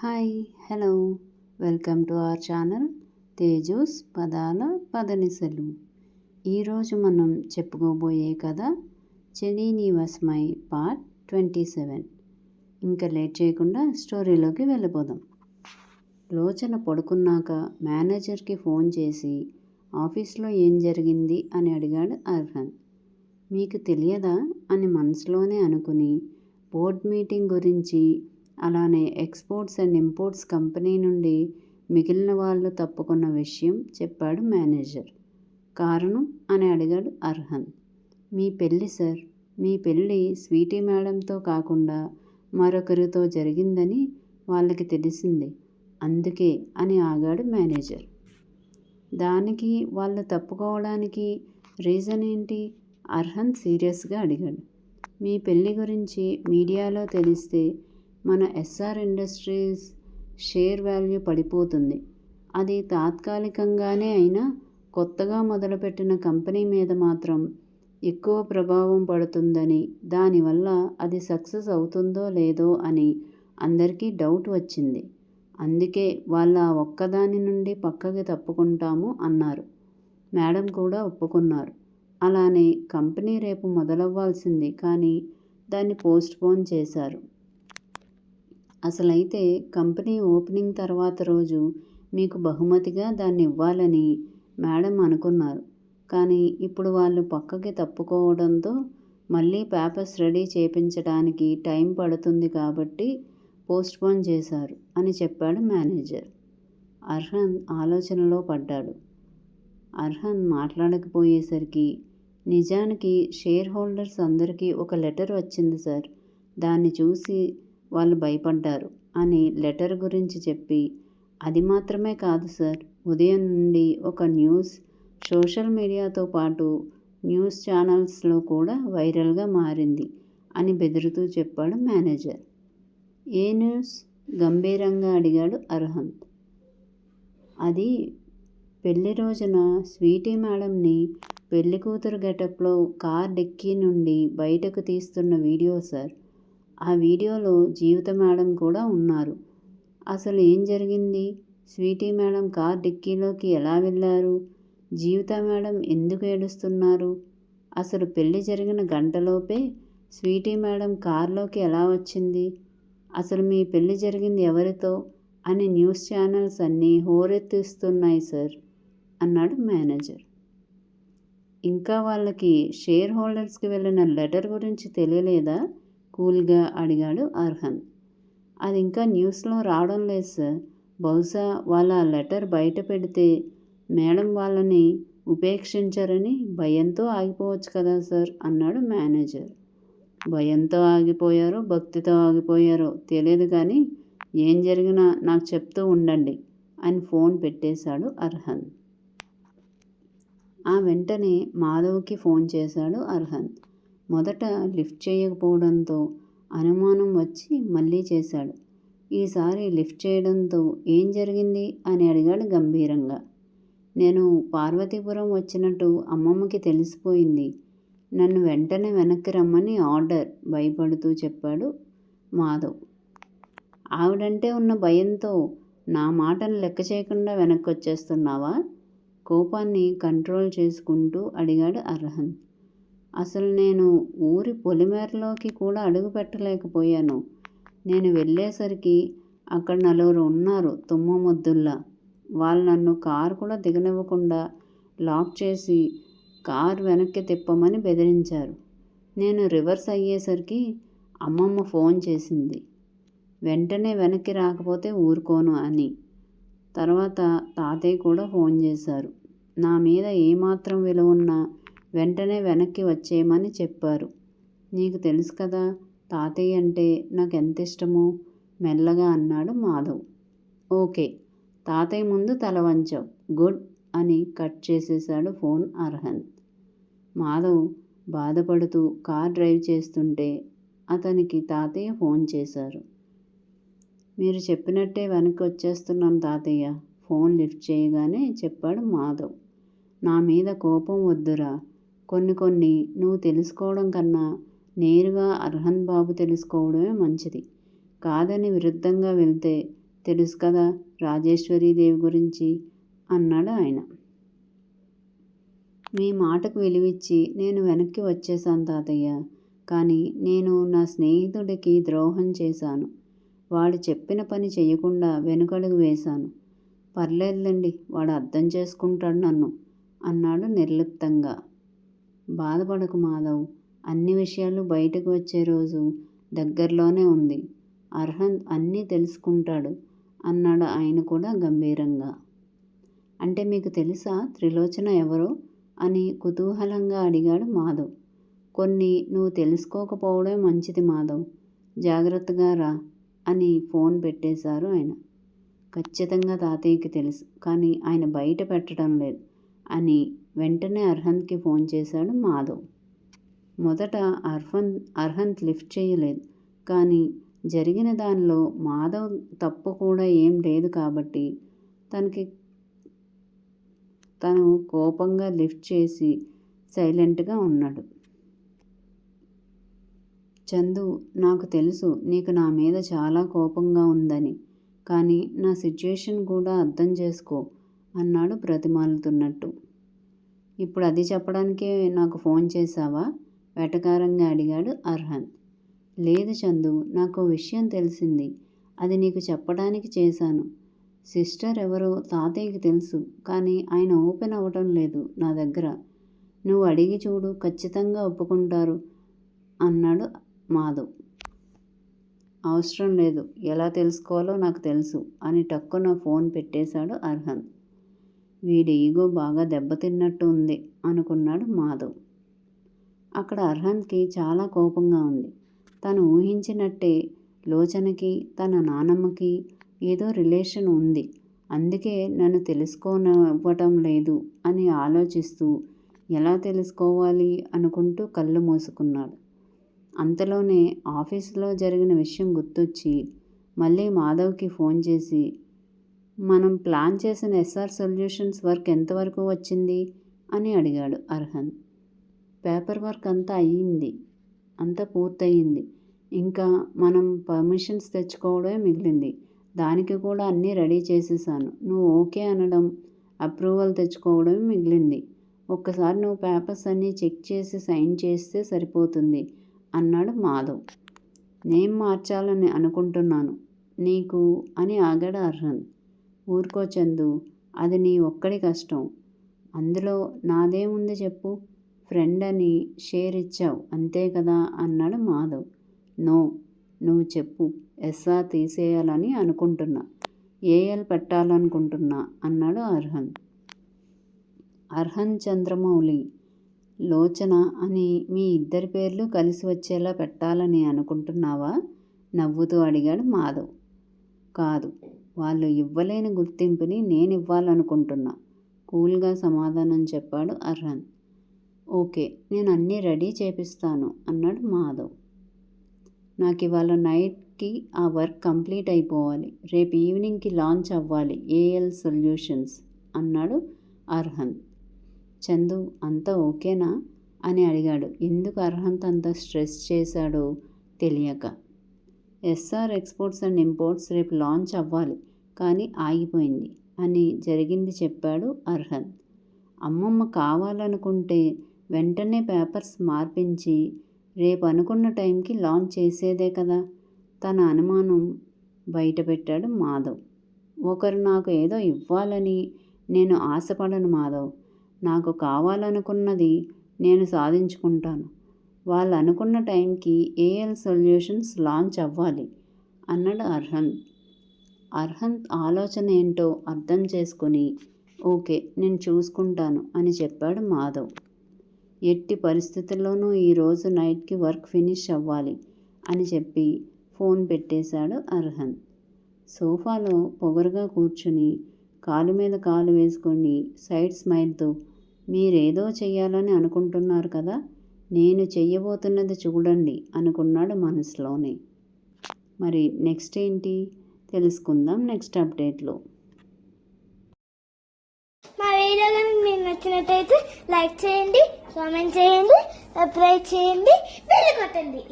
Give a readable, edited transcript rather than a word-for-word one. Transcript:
Hi hello welcome to our channel Teju's పదాల పదనిసలు. ఈరోజు మనం చెప్పుకోబోయే కథ చెడీ నీ వాస్ మై పార్ట్ 27. ఇంకా లేట్ చేయకుండా స్టోరీలోకి వెళ్ళిపోదాం. లోచన పడుకున్నాక మేనేజర్కి ఫోన్ చేసి ఆఫీస్లో ఏం జరిగింది అని అడిగాడు అర్హన్. మీకు తెలియదా అని మనసులోనే అనుకుని బోర్డ్ మీటింగ్ గురించి, అలానే ఎక్స్పోర్ట్స్ అండ్ ఇంపోర్ట్స్ కంపెనీ నుండి మిగిలిన వాళ్ళు తప్పుకున్న విషయం చెప్పాడు మేనేజర్. కారణం అని అడిగాడు అర్హన్. మీ పెళ్ళి సార్, మీ పెళ్ళి స్వీటీ మేడంతో కాకుండా మరొకరితో జరిగిందని వాళ్ళకి తెలిసింది, అందుకే అని ఆగాడు మేనేజర్. దానికి వాళ్ళు తప్పుకోవడానికి రీజన్ ఏంటి? అర్హన్ సీరియస్గా అడిగాడు. మీ పెళ్ళి గురించి మీడియాలో తెలిస్తే మన ఎస్ఆర్ ఇండస్ట్రీస్ షేర్ వాల్యూ పడిపోతుంది. అది తాత్కాలికంగానే అయినా కొత్తగా మొదలుపెట్టిన కంపెనీ మీద మాత్రం ఎక్కువ ప్రభావం పడుతుందని, దానివల్ల అది సక్సెస్ అవుతుందో లేదో అని అందరికీ డౌట్ వచ్చింది. అందుకే వాళ్ళ ఒక్కదాని నుండి పక్కకి తప్పుకుంటాము అన్నారు. మేడం కూడా ఒప్పుకున్నారు. అలానే కంపెనీ రేపు మొదలవ్వాల్సింది, కానీ దాన్ని పోస్ట్పోన్ చేశారు. అసలైతే కంపెనీ ఓపెనింగ్ తర్వాత రోజు మీకు బహుమతిగా దాన్ని ఇవ్వాలని మేడం అనుకున్నారు. కానీ ఇప్పుడు వాళ్ళు పక్కకి తప్పుకోవడంతో మళ్ళీ పేపర్స్ రెడీ చేయించడానికి టైం పడుతుంది కాబట్టి పోస్ట్పోన్ చేశారు అని చెప్పాడు మేనేజర్. అర్హన్ ఆలోచనలో పడ్డాడు. అర్హన్ మాట్లాడకపోయేసరికి, నిజానికి షేర్ హోల్డర్స్ అందరికీ ఒక లెటర్ వచ్చింది సార్, దాన్ని చూసి వాళ్ళు భయపడ్డారు అని లెటర్ గురించి చెప్పి, అది మాత్రమే కాదు సార్, ఉదయం నుండి ఒక న్యూస్ సోషల్ మీడియాతో పాటు న్యూస్ ఛానల్స్లో కూడా వైరల్గా మారింది అని బెదురుతూ చెప్పాడు మేనేజర్. ఏ న్యూస్? గంభీరంగా అడిగాడు అర్హన్. అది పెళ్లి రోజున స్వీటీ మేడంని పెళ్లి కూతురు గెటప్లో కార్ డిక్కీ నుండి బయటకు తీస్తున్న వీడియో సార్. ఆ వీడియోలో జీవిత మేడం కూడా ఉన్నారు. అసలు ఏం జరిగింది? స్వీటీ మేడం కార్ డిక్కీలోకి ఎలా వెళ్ళారు? జీవిత మేడం ఎందుకు ఏడుస్తున్నారు? అసలు పెళ్లి జరిగిన గంటలోపే స్వీటీ మేడం కార్లోకి ఎలా వచ్చింది? అసలు మీ పెళ్లి జరిగింది ఎవరితో అని న్యూస్ ఛానల్స్ అన్నీ హోరెత్తిస్తున్నాయి సార్ అన్నాడు మేనేజర్. ఇంకా వాళ్ళకి షేర్ హోల్డర్స్కి వెళ్ళిన లెటర్ గురించి తెలియలేదా? కూల్గా అడిగాడు అర్హన్. అది ఇంకా న్యూస్లో రావడం లేదు సార్. బహుశా వాళ్ళ లెటర్ బయట పెడితే మేడం వాళ్ళని ఉపేక్షించరని భయంతో ఆగిపోవచ్చు కదా సార్ అన్నాడు మేనేజర్. భయంతో ఆగిపోయారో భక్తితో ఆగిపోయారో తెలియదు, కానీ ఏం జరిగినా నాకు చెప్తూ ఉండండి అని ఫోన్ పెట్టేశాడు అర్హన్. ఆ వెంటనే మాధవ్కి ఫోన్ చేశాడు అర్హన్. మొదట లిఫ్ట్ చేయకపోవడంతో అనుమానం వచ్చి మళ్ళీ చేశాడు. ఈసారి లిఫ్ట్ చేయడంతో ఏం జరిగింది అని అడిగాడు గంభీరంగా. నేను పార్వతీపురం వచ్చినట్టు అమ్మమ్మకి తెలిసిపోయింది. నన్ను వెంటనే వెనక్కి రమ్మని ఆర్డర్, భయపడుతూ చెప్పాడు మాధవ్. ఆవిడంటే ఉన్న భయంతో నా మాటను లెక్క చేయకుండా వెనక్కి వచ్చేస్తున్నావా? కోపాన్ని కంట్రోల్ చేసుకుంటూ అడిగాడు అర్హన్. అసలు నేను ఊరి పొలిమేరలోకి కూడా అడుగు పెట్టలేకపోయాను. నేను వెళ్ళేసరికి అక్కడ నలుగురు ఉన్నారు తుమ్మముద్దుల్లా. వాళ్ళు నన్ను కారు కూడా దిగనివ్వకుండా లాక్ చేసి కారు వెనక్కి తిప్పమని బెదిరించారు. నేను రివర్స్ అయ్యేసరికి అమ్మమ్మ ఫోన్ చేసింది, వెంటనే వెనక్కి రాకపోతే ఊరుకోను అని. తర్వాత తాతయ్య కూడా ఫోన్ చేశారు. నా మీద ఏమాత్రం విలువ ఉన్నా వెంటనే వెనక్కి వచ్చేయమని చెప్పారు. నీకు తెలుసు కదా తాతయ్య అంటే నాకు ఎంత ఇష్టమో మెల్లగా అన్నాడు మాధవ్. ఓకే, తాతయ్య ముందు తల వంచావు, గుడ్ అని కట్ చేసేశాడు ఫోన్ అర్హన్. మాధవ్ బాధపడుతూ కార్ డ్రైవ్ చేస్తుంటే అతనికి తాతయ్య ఫోన్ చేశారు. మీరు చెప్పినట్టే వెనక్కి వచ్చేస్తున్నాను తాతయ్య, ఫోన్ లిఫ్ట్ చేయగానే చెప్పాడు మాధవ్. నా మీద కోపం వద్దురా, కొన్ని నువ్వు తెలుసుకోవడం కన్నా నేరుగా అర్హన్ బాబు తెలుసుకోవడమే మంచిది. కాదని విరుద్ధంగా వెళ్తే తెలుసు కదా రాజేశ్వరీదేవి గురించి అన్నాడు ఆయన. మీ మాటకు విలువిచ్చి నేను వెనక్కి వచ్చేశాను తాతయ్య. కానీ నేను నా స్నేహితుడికి ద్రోహం చేశాను. వాడు చెప్పిన పని చెయ్యకుండా వెనుకడుగు వేశాను. పర్లేదులేండి, వాడు అర్థం చేసుకుంటాడు నన్ను అన్నాడు నిర్లిప్తంగా. బాధపడకు మాధవ్, అన్ని విషయాలు బయటకు వచ్చే రోజు దగ్గరలోనే ఉంది. అర్హంత్ అన్నీ తెలుసుకుంటాడు అన్నాడు ఆయన కూడా గంభీరంగా. అంటే మీకు తెలుసా త్రిలోచన ఎవరో అని కుతూహలంగా అడిగాడు మాధవ్. కొన్ని నువ్వు తెలుసుకోకపోవడమే మంచిది మాధవ్, జాగ్రత్తగా రా అని ఫోన్ పెట్టేశారు ఆయన. ఖచ్చితంగా తాతయ్యకి తెలుసు, కానీ ఆయన బయట పెట్టడం లేదు అని వెంటనే అర్హంత్కి ఫోన్ చేశాడు మాధవ్. మొదట అర్హంత్ లిఫ్ట్ చేయలేదు. కానీ జరిగిన దానిలో మాధవ్ తప్పు కూడా ఏం లేదు కాబట్టి తను కోపంగా లిఫ్ట్ చేసి సైలెంట్గా ఉన్నాడు. చందు, నాకు తెలుసు నీకు నా మీద చాలా కోపంగా ఉందని, కానీ నా సిచ్యుయేషన్ కూడా అర్థం చేసుకో అన్నాడు బ్రతిమాలుతున్నట్టు. ఇప్పుడు అది చెప్పడానికే నాకు ఫోన్ చేశావా? వెటకారంగా అడిగాడు అర్హంత్. లేదు చందు, నాకు విషయం తెలిసింది, అది నీకు చెప్పడానికి చేశాను. సిస్టర్ ఎవరో తాతయ్యకి తెలుసు, కానీ ఆయన ఓపెన్ అవ్వటం లేదు నా దగ్గర. నువ్వు అడిగి చూడు, ఖచ్చితంగా ఒప్పుకుంటారు అన్నాడు మాధవ్. అవసరం లేదు, ఎలా తెలుసుకోవాలో నాకు తెలుసు అని టక్కున ఫోన్ పెట్టేశాడు అర్హంత్. వీడి ఈగో బాగా దెబ్బతిన్నట్టు ఉంది అనుకున్నాడు మాధవ్. అక్కడ అర్హంత్కి చాలా కోపంగా ఉంది. తను ఊహించినట్టే లోచనకి తన నానమ్మకి ఏదో రిలేషన్ ఉంది, అందుకే నన్ను తెలుసుకోనివ్వటం లేదు అని ఆలోచిస్తూ ఎలా తెలుసుకోవాలి అనుకుంటూ కళ్ళు మూసుకున్నాడు. అంతలోనే ఆఫీసులో జరిగిన విషయం గుర్తొచ్చి మళ్ళీ మాధవ్కి ఫోన్ చేసి, మనం ప్లాన్ చేసిన ఎస్ఆర్ సొల్యూషన్స్ వర్క్ ఎంతవరకు వచ్చింది అని అడిగాడు అర్హంత్. పేపర్ వర్క్ అంతా అయ్యింది, అంతా పూర్తయింది. ఇంకా మనం పర్మిషన్స్ తెచ్చుకోవడమే మిగిలింది. దానికి కూడా అన్నీ రెడీ చేసేసాను. నువ్వు ఓకే అనడం, అప్రూవల్ తెచ్చుకోవడమే మిగిలింది. ఒక్కసారి నువ్వు పేపర్స్ అన్నీ చెక్ చేసి సైన్ చేస్తే సరిపోతుంది అన్నాడు మాధవ్. నేమ్ మార్చాలని అనుకుంటున్నాను నీకు అని ఆగాడు అర్హంత్. ఊరుకో చందు, అది నీ ఒక్కడి కష్టం, అందులో నాదేముంది చెప్పు. ఫ్రెండ్ అని షేర్ ఇచ్చావు అంతే కదా అన్నాడు మాధవ్. నో, నువ్వు చెప్పు. ఎస్ఆర్ తీసేయాలని అనుకుంటున్నా, ఏఎల్ పెట్టాలనుకుంటున్నా అన్నాడు అర్హంత్. అర్హంత్ చంద్రమౌళి, లోచన అని మీ ఇద్దరి పేర్లు కలిసి వచ్చేలా పెట్టాలని అనుకుంటున్నావా? నవ్వుతూ అడిగాడు మాధవ్. కాదు, వాళ్ళు ఇవ్వలేని గుర్తింపుని నేను ఇవ్వాలనుకుంటున్నా కూల్గా సమాధానం చెప్పాడు అర్హంత్. ఓకే, నేను అన్నీ రెడీ చేపిస్తాను అన్నాడు మాధవ్. నాకు ఇవాళ నైట్కి ఆ వర్క్ కంప్లీట్ అయిపోవాలి, రేపు ఈవినింగ్కి లాంచ్ అవ్వాలి ఏఎల్ సొల్యూషన్స్ అన్నాడు అర్హంత్. చందు, అంతా ఓకేనా అని అడిగాడు. ఎందుకు అర్హంత్ అంత స్ట్రెస్ చేశాడో తెలియక. ఎస్ఆర్ ఎక్స్పోర్ట్స్ అండ్ ఇంపోర్ట్స్ రేపు లాంచ్ అవ్వాలి, కానీ ఆగిపోయింది అని జరిగింది చెప్పాడు అర్హంత్. అమ్మమ్మ కావాలనుకుంటే వెంటనే పేపర్స్ మార్పించి రేపు అనుకున్న టైంకి లాంచ్ చేసేదే కదా. తన అనుమానం బయటపెట్టాడు మాధవ్. ఒకరు నాకు ఏదో ఇవ్వాలని నేను ఆశపడను మాధవ్. నాకు కావాలనుకున్నది నేను సాధించుకుంటాను. వాళ్ళు అనుకున్న టైంకి ఏఎల్ సొల్యూషన్స్ లాంచ్ అవ్వాలి అన్నాడు అర్హంత్. అర్హంత్ ఆలోచన ఏంటో అర్థం చేసుకుని ఓకే, నేను చూసుకుంటాను అని చెప్పాడు మాధవ్. ఎట్టి పరిస్థితుల్లోనూ ఈరోజు నైట్కి వర్క్ ఫినిష్ అవ్వాలి అని చెప్పి ఫోన్ పెట్టేశాడు అర్హంత్. సోఫాలో పొగరుగా కూర్చుని కాలు మీద కాలు వేసుకొని సైడ్ స్మైల్తో, మీరేదో చెయ్యాలని అనుకుంటున్నారు కదా, నేను చెయ్యబోతున్నది చూడండి అనుకున్నాడు మనసులోనే. మరి నెక్స్ట్ ఏంటి తెలుసుకుందాం నెక్స్ట్ అప్డేట్లో. మా వీడియో కనుక మీకు నచ్చినట్టయితే లైక్ చేయండి, కామెంట్ చేయండి, సబ్స్క్రైబ్ చేయండి, బెల్ కొట్టండి.